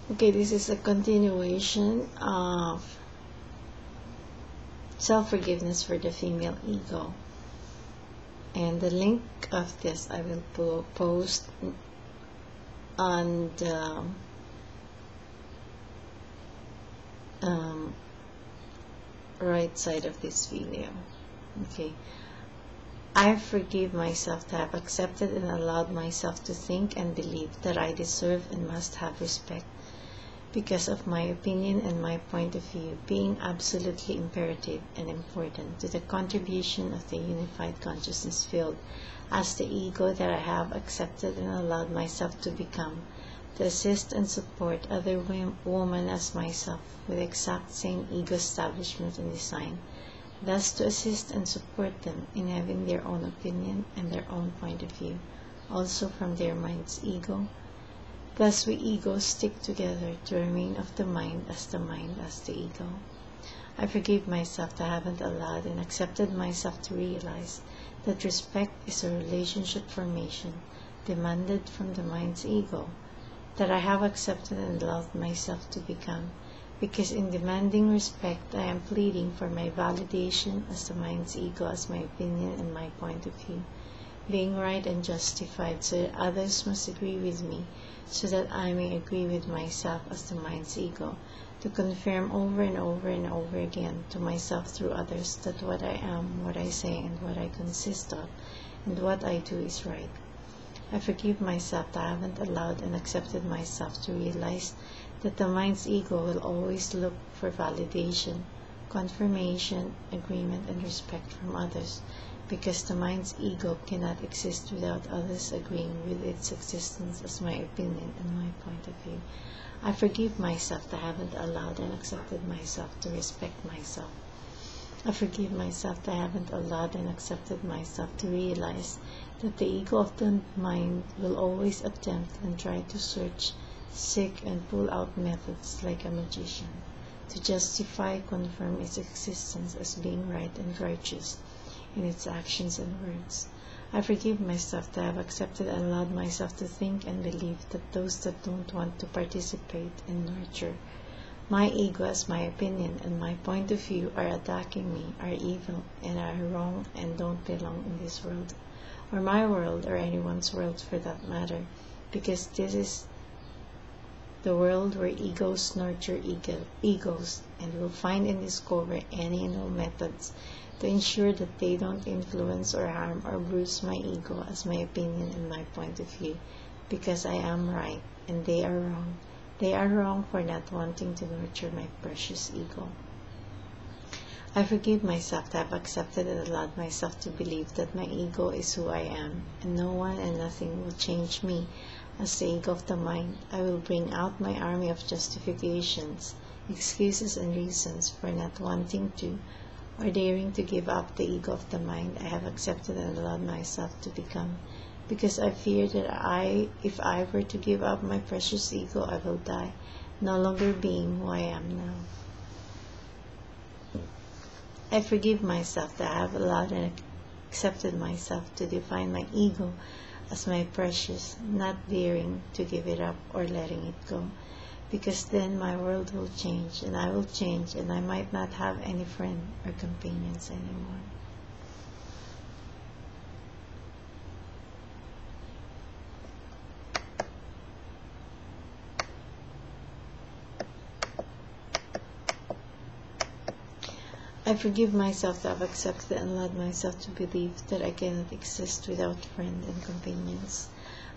Okay, this is a continuation of self-forgiveness for the female ego. And the link of this I will post on the right side of this video. Okay, I forgive myself to have accepted and allowed myself to think and believe that I deserve and must have respect because of my opinion and my point of view being absolutely imperative and important to the contribution of the unified consciousness field as the ego that I have accepted and allowed myself to become, to assist and support other women as myself with the exact same ego establishment and design, thus to assist and support them in having their own opinion and their own point of view, also from their mind's ego. Thus we egos stick together to remain of the mind as the ego. I forgive myself that I haven't allowed and accepted myself to realize that respect is a relationship formation demanded from the mind's ego, that I have accepted and allowed myself to become, because in demanding respect I am pleading for my validation as the mind's ego, as my opinion and my point of view, being right and justified so that others must agree with me, so that I may agree with myself as the mind's ego, to confirm over and over and over again to myself through others that what I am, what I say, and what I consist of, and what I do is right. I forgive myself that I haven't allowed and accepted myself to realize that the mind's ego will always look for validation, confirmation, agreement, and respect from others, because the mind's ego cannot exist without others agreeing with its existence as my opinion and my point of view. I forgive myself that I haven't allowed and accepted myself to respect myself. I forgive myself that I haven't allowed and accepted myself to realize that the ego of the mind will always attempt and try to search, seek, and pull out methods like a magician to justify, confirm its existence as being right and righteous in its actions and words. I forgive myself that I have accepted and allowed myself to think and believe that those that don't want to participate and nurture my ego as my opinion and my point of view are attacking me, are evil, and are wrong and don't belong in this world, or my world, or anyone's world for that matter, because this is the world where egos nurture egos, and will find and discover any and all methods to ensure that they don't influence or harm or bruise my ego as my opinion and my point of view, because I am right and they are wrong. They are wrong for not wanting to nurture my precious ego. I forgive myself that I have accepted and allowed myself to believe that my ego is who I am, and no one and nothing will change me as the ego of the mind. I will bring out my army of justifications, excuses, and reasons for not wanting to or daring to give up the ego of the mind I have accepted and allowed myself to become, because I fear that if I were to give up my precious ego, I will die, no longer being who I am now. I forgive myself that I have allowed and accepted myself to define my ego as my precious, not daring to give it up or letting it go, because then my world will change and I will change and I might not have any friend or companions anymore. I forgive myself that I have accepted and allowed myself to believe that I cannot exist without friends and companions.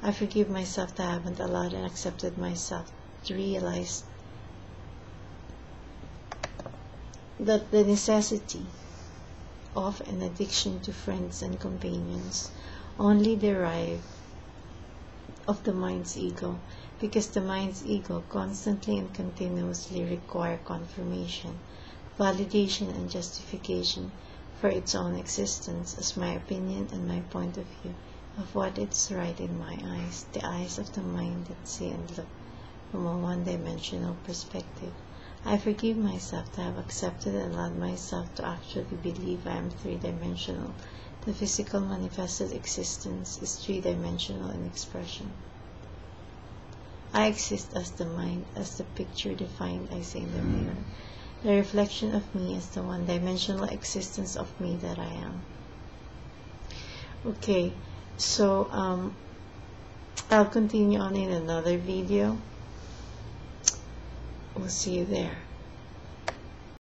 I forgive myself that I haven't allowed and accepted myself to realize that the necessity of an addiction to friends and companions only derive of the mind's ego, because the mind's ego constantly and continuously require confirmation, validation, and justification for its own existence as my opinion and my point of view of what is right in my eyes, the eyes of the mind that see and look from a one-dimensional perspective. I forgive myself that I have accepted and allowed myself to actually believe I am three-dimensional. The physical manifested existence is three-dimensional in expression. I exist as the mind, as the picture defined I see in the mirror. The reflection of me is the one-dimensional existence of me that I am. Okay, so I'll continue on in another video. We'll see you there.